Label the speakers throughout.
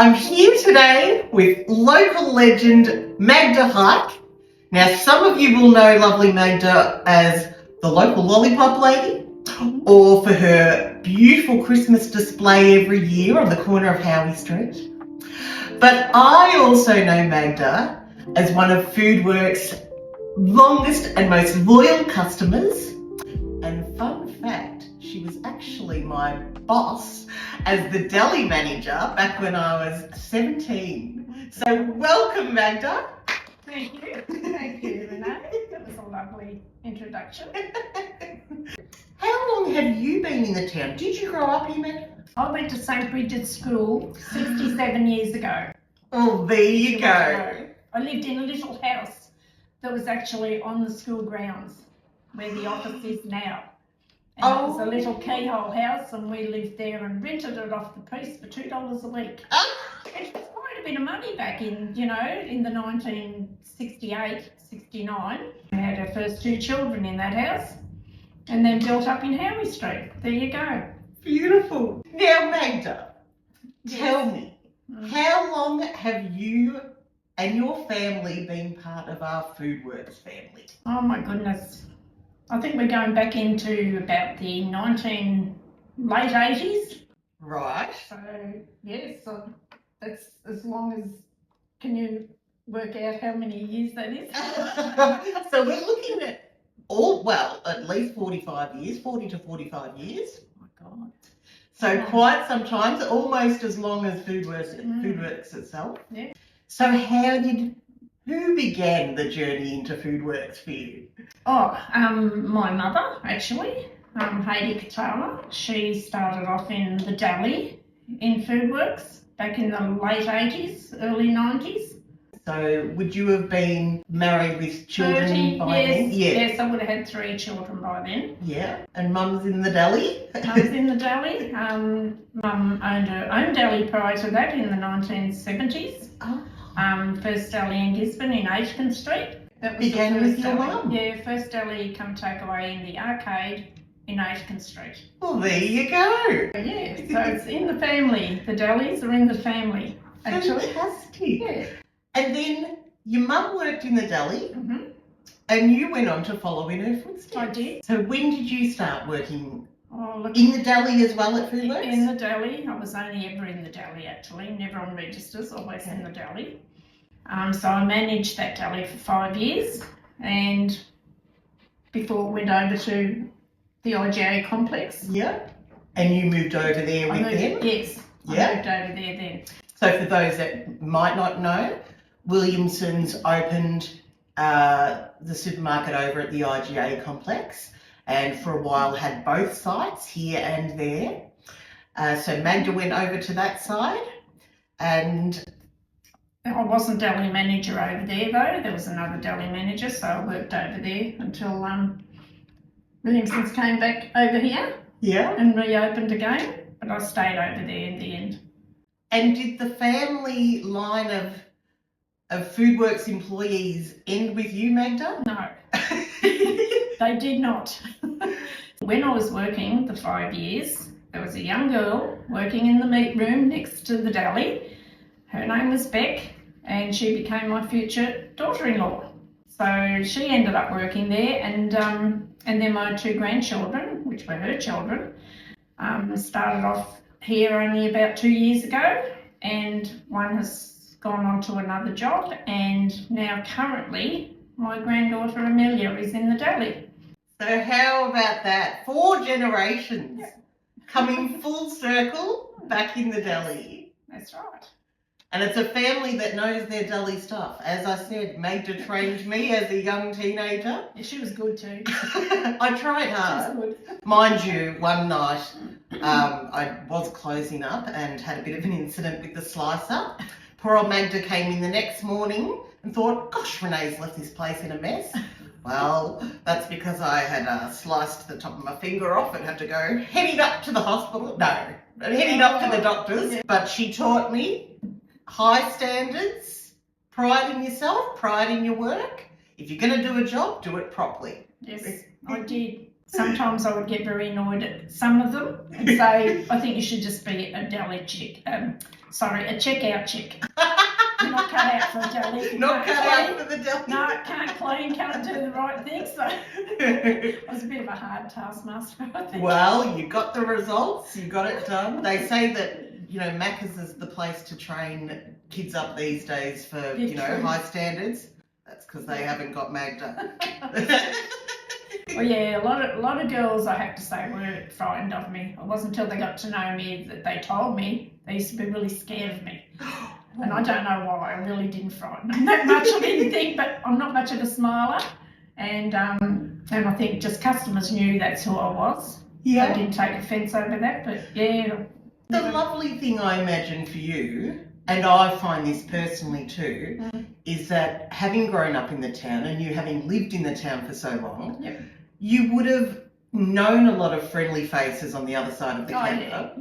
Speaker 1: I'm here today with local legend Magda Hike. Now, some of you will know lovely Magda as the local lollipop lady, or for her beautiful Christmas display every year on the corner of Howie Street. But I also know Magda as one of Foodworks' longest and most loyal customers. And fun fact, she was actually my boss as the deli manager back when I was 17. So welcome, Magda.
Speaker 2: Thank you. Thank you, Renee. That was a lovely introduction.
Speaker 1: How long have you been in the town? Did you grow up here, Magda?
Speaker 2: I went to St. Bridget's School 67 years ago.
Speaker 1: Oh, there you go.
Speaker 2: I lived in a little house that was actually on the school grounds where the office is now. And it was a little keyhole house, and we lived there and rented it off the piece for $2 a week. It was quite a bit of money back in, in the 1968, 69. We had our first 2 children in that house, and then built up in Howie Street. There you go.
Speaker 1: Beautiful. Now, Magda, tell me, how long have you and your family been part of our Foodworks family?
Speaker 2: Oh my goodness. I think we're going back into about the late 80s.
Speaker 1: Right.
Speaker 2: So, yes, that's as long as, can you work out how many years that is?
Speaker 1: So we're looking at at least 45 years, 40 to 45 years.
Speaker 2: Oh my God.
Speaker 1: So quite some time, almost as long as Foodworks itself.
Speaker 2: Yeah.
Speaker 1: So who began the journey into Foodworks for you?
Speaker 2: My mother, actually, Heidi Katala. She started off in the deli in Foodworks back in the late 80s, early 90s.
Speaker 1: So would you have been married with children by then?
Speaker 2: Yes, I would have had 3 children by then.
Speaker 1: Yeah, and Mum's in the deli?
Speaker 2: Mum's in the deli. Mum owned her own deli prior to that in the 1970s.
Speaker 1: Oh.
Speaker 2: First deli in Gisborne in Aitken Street. That was
Speaker 1: began with your mum?
Speaker 2: Yeah, first deli come takeaway in the arcade in Aitken Street.
Speaker 1: Well, there you go.
Speaker 2: Yeah, so it's in the family. The delis are in the family, actually.
Speaker 1: Fantastic.
Speaker 2: Yeah.
Speaker 1: And then your mum worked in the deli, and you went on to follow in her footsteps.
Speaker 2: I did.
Speaker 1: So when did you start working
Speaker 2: Look,
Speaker 1: in the deli as well at Foodworks?
Speaker 2: in the deli. I was only ever in the deli, actually, never on registers, always in the deli. So I managed that deli for 5 years, and before I went over to the IGA complex.
Speaker 1: Yeah. And you moved over there with them?
Speaker 2: Yes.
Speaker 1: Yeah.
Speaker 2: I moved over there then.
Speaker 1: So for those that might not know, Williamson's opened the supermarket over at the IGA complex, and for a while had both sites here and there. So Magda went over to that side, and
Speaker 2: I wasn't deli manager over there though. There was another deli manager, so I worked over there until Williamson's came back over here.
Speaker 1: Yeah.
Speaker 2: And reopened again, but I stayed over there in the end.
Speaker 1: And did the family line of Foodworks employees end with you, Magda?
Speaker 2: No, they did not. When I was working the 5 years, there was a young girl working in the meat room next to the deli. Her name was Beck, and she became my future daughter-in-law. So she ended up working there, and then my 2 grandchildren, which were her children, started off here only about 2 years ago, and one has gone on to another job, and now currently my granddaughter Amelia is in the deli.
Speaker 1: So how about that? 4 generations coming full circle back in the deli.
Speaker 2: That's right.
Speaker 1: And it's a family that knows their deli stuff. As I said, Magda trained me as a young teenager.
Speaker 2: Yeah, she was good too.
Speaker 1: I tried hard.
Speaker 2: She was good.
Speaker 1: Mind you, one night I was closing up and had a bit of an incident with the slicer. Poor old Magda came in the next morning and thought, gosh, Renee's left this place in a mess. Well, that's because I had sliced the top of my finger off and had to go heading up to the hospital. No, heading up to the doctors. Yeah. But she taught me high standards, pride in yourself, pride in your work. If you're going to do a job, do it properly.
Speaker 2: Yes, I did. sometimes I would get very annoyed at some of them and say, I think you should just be a deli chick. A checkout chick. You're not cut out for a deli.
Speaker 1: Not cut out for the deli.
Speaker 2: No, can't clean, can't do the right thing. So I was a bit of a hard taskmaster, I think.
Speaker 1: Well, you got the results. You got it done. They say that, you know, Macca's is the place to train kids up these days for, you know, high standards. That's because they haven't got Magda.
Speaker 2: Well, yeah, a lot of girls, I have to say, were frightened of me. It wasn't until they got to know me that they told me. They used to be really scared of me. And I don't know why. I really didn't frighten them that much. I didn't think, but I'm not much of a smiler. And I think just customers knew that's who I was.
Speaker 1: Yeah.
Speaker 2: I didn't take offence over that, but yeah.
Speaker 1: The lovely thing I imagine for you, and I find this personally too, is that having grown up in the town and you having lived in the town for so long, you would have known a lot of friendly faces on the other side of the counter,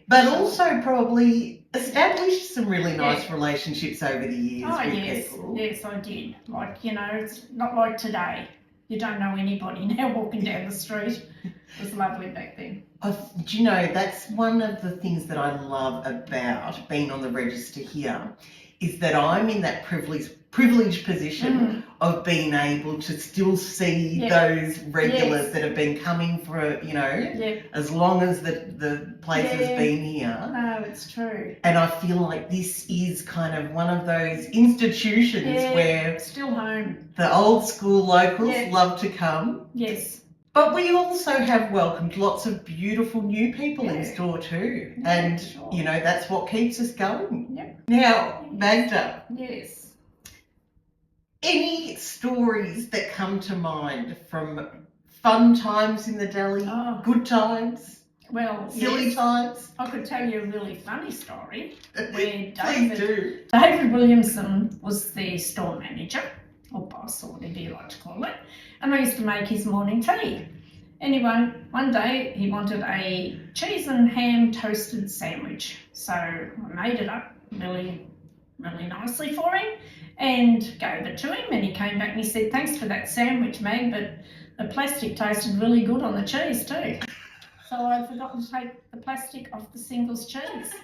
Speaker 1: but also probably established some really nice relationships over the years with people.
Speaker 2: Yes, I did. Like, you know, it's not like today. You don't know anybody now walking down the street. It was lovely back then.
Speaker 1: Do you know, that's one of the things that I love about being on the register here, is that I'm in that privileged position of being able to still see those regulars that have been coming for, you know, as long as the place has been here.
Speaker 2: No, it's true.
Speaker 1: And I feel like this is kind of one of those institutions where
Speaker 2: still home.
Speaker 1: The old school locals love to come.
Speaker 2: Yes.
Speaker 1: But we also have welcomed lots of beautiful new people in store too. And, you know, that's what keeps us going. Now, Magda.
Speaker 2: Yes.
Speaker 1: Any stories that come to mind from fun times in the deli, good times, silly times?
Speaker 2: I could tell you a really funny story where
Speaker 1: Please
Speaker 2: David Williamson was the store manager, or boss, or whatever you like to call it, and I used to make his morning tea. Anyway, one day he wanted a cheese and ham toasted sandwich, so I made it up really, really nicely for him and gave it to him, and he came back and he said, "Thanks for that sandwich, Meg, but the plastic tasted really good on the cheese too." So I'd forgotten to take the plastic off the singles cheese,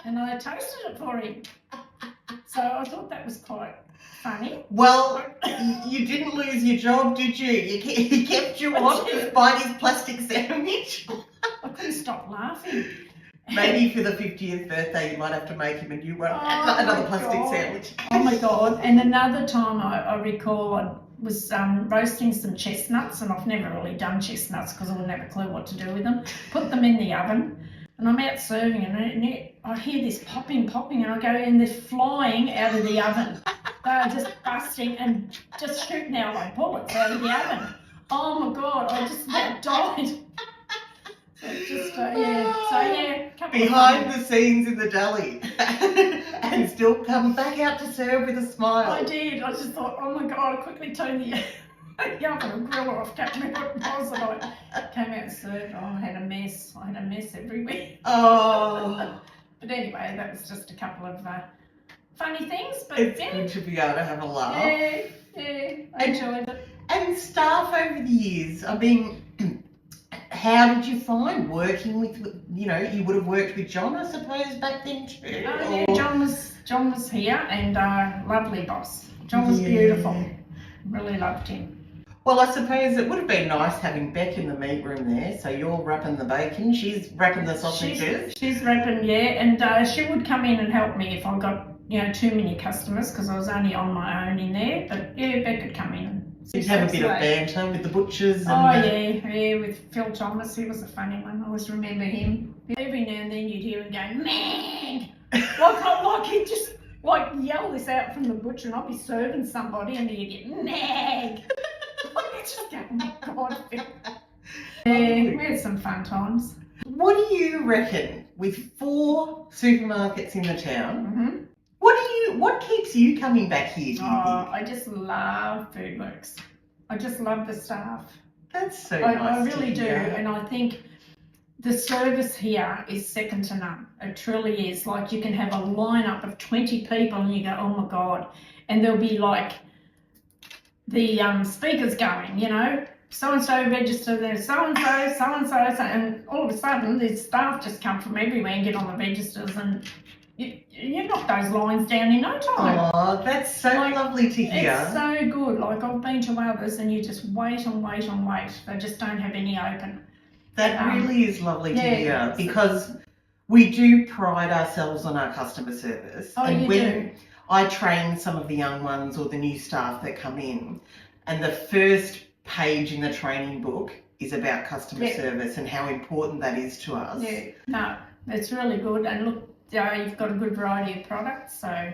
Speaker 2: and I toasted it for him. So I thought that was quite funny.
Speaker 1: Well, you didn't lose your job, did you? He kept you on despite his plastic sandwich.
Speaker 2: I couldn't stop laughing.
Speaker 1: Maybe for the 50th birthday you might have to make him a new one, another plastic sandwich.
Speaker 2: Oh my God. And another time I recall I was roasting some chestnuts, and I've never really done chestnuts because I wouldn't have a clue what to do with them. Put them in the oven, and I'm out serving, and I hear this popping, and I go, and they're flying out of the oven. They're just busting and just shooting out like bullets out of the oven. Oh my God, I just about died. Behind
Speaker 1: the scenes in the deli and still come back out to serve with a smile.
Speaker 2: I did. I just thought, oh my God, I quickly turned the oven and grill off. Can't remember what it was, and I came out and served. Oh, I had a mess. I had a mess everywhere.
Speaker 1: Oh.
Speaker 2: But anyway, that was just a couple of funny things. But
Speaker 1: it's good to be able to have a laugh.
Speaker 2: I enjoyed it.
Speaker 1: And staff over the years, I mean, how did you find working with, you know, you would have worked with John, I suppose, back then too?
Speaker 2: Yeah, John was here, and lovely boss. John was beautiful. Really loved him.
Speaker 1: Well, I suppose it would have been nice having Beck in the meat room there. So you're wrapping the bacon, she's wrapping the sausages.
Speaker 2: She's wrapping, and she would come in and help me if I got, you know, too many customers, because I was only on my own in there. But yeah, Beck would come in and
Speaker 1: you'd have a bit of banter with the butchers. And
Speaker 2: with Phil Thomas. He was a funny one. I always remember him. Every now and then you'd hear him go, "Meg!" like he'd just yell this out from the butcher, and I'd be serving somebody, and you'd get, "Meg!" I just go, "Oh my God, Phil." Yeah, we had some fun times.
Speaker 1: What do you reckon, with 4 supermarkets in the town, what keeps you coming back here, do you think?
Speaker 2: I just love Foodworks. I just love the staff.
Speaker 1: That's so nice.
Speaker 2: I really do, and I think the service here is second to none. It truly is. Like, you can have a lineup of 20 people and you go, oh my God, and there'll be like the speakers going, you know, so-and-so register, there's so-and-so, so-and-so, and all of a sudden there's staff just come from everywhere and get on the registers, and you knock those lines down in no time.
Speaker 1: Oh, that's so lovely to hear.
Speaker 2: It's so good. Like, I've been to others and you just wait and wait and wait. They just don't have any open.
Speaker 1: That really is lovely to hear, because we do pride ourselves on our customer service.
Speaker 2: Oh,
Speaker 1: and
Speaker 2: you
Speaker 1: when
Speaker 2: do.
Speaker 1: I train some of the young ones or the new staff that come in, and the first page in the training book is about customer service and how important that is to us.
Speaker 2: Yeah, no, it's really good. And look, you've got a good variety of products. So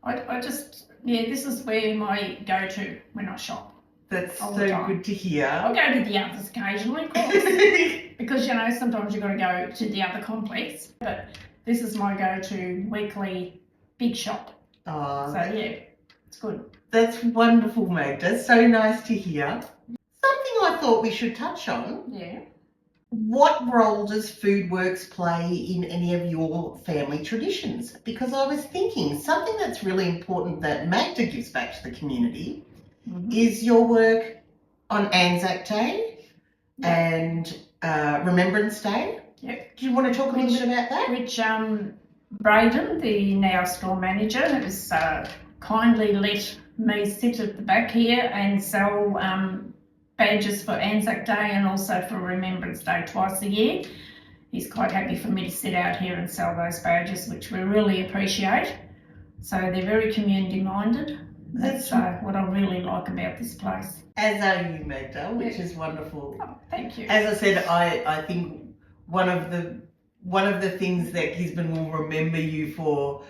Speaker 2: I just, this is where my go-to when I shop.
Speaker 1: That's so good to hear.
Speaker 2: I'll go to the others occasionally, of course, because, sometimes you've got to go to the other complex. But this is my go-to weekly big shop.
Speaker 1: Oh,
Speaker 2: so, it's good.
Speaker 1: That's wonderful, Magda. So nice to hear. Something I thought we should touch on.
Speaker 2: Yeah.
Speaker 1: What role does Foodworks play in any of your family traditions? Because I was thinking something that's really important that Magda gives back to the community is your work on Anzac Day and Remembrance Day.
Speaker 2: Yep.
Speaker 1: Do you want to talk a little bit about that?
Speaker 2: Which Braden, the now store manager, has kindly let me sit at the back here and sell badges for Anzac Day and also for Remembrance Day twice a year. He's quite happy for me to sit out here and sell those badges, which we really appreciate. So they're very community minded. That's what I really like about this place.
Speaker 1: As are you, Magda, which is wonderful.
Speaker 2: Oh, thank you.
Speaker 1: As I said, I think one of the things that Gisborne will remember you for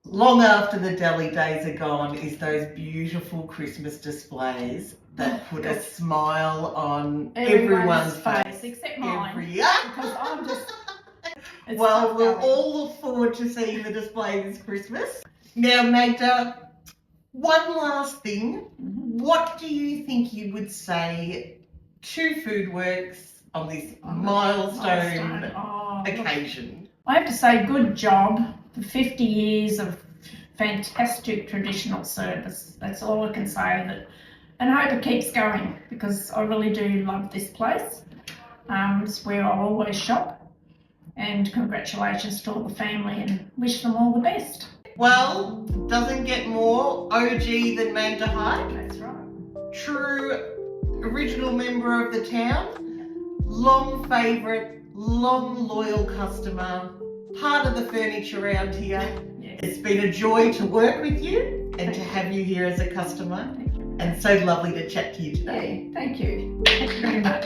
Speaker 1: long after the deli days are gone is those beautiful Christmas displays that put a smile on everyone's face.
Speaker 2: Except mine. Because I'm just...
Speaker 1: Well, we'll all look forward to seeing the display this Christmas. Now, Magda, one last thing. What do you think you would say to Foodworks on this milestone occasion?
Speaker 2: Look, I have to say, good job for 50 years of fantastic traditional service. That's all I can say. And I hope it keeps going, because I really do love this place. It's where I'll always shop. And congratulations to all the family and wish them all the best.
Speaker 1: Well, doesn't get more OG than Magda Hike.
Speaker 2: That's right.
Speaker 1: True original member of the town, long favourite, long loyal customer, part of the furniture around here.
Speaker 2: Yes.
Speaker 1: It's been a joy to work with you and to have you here as a customer. And so lovely to chat to you today.
Speaker 2: Thank you. Thank you very much.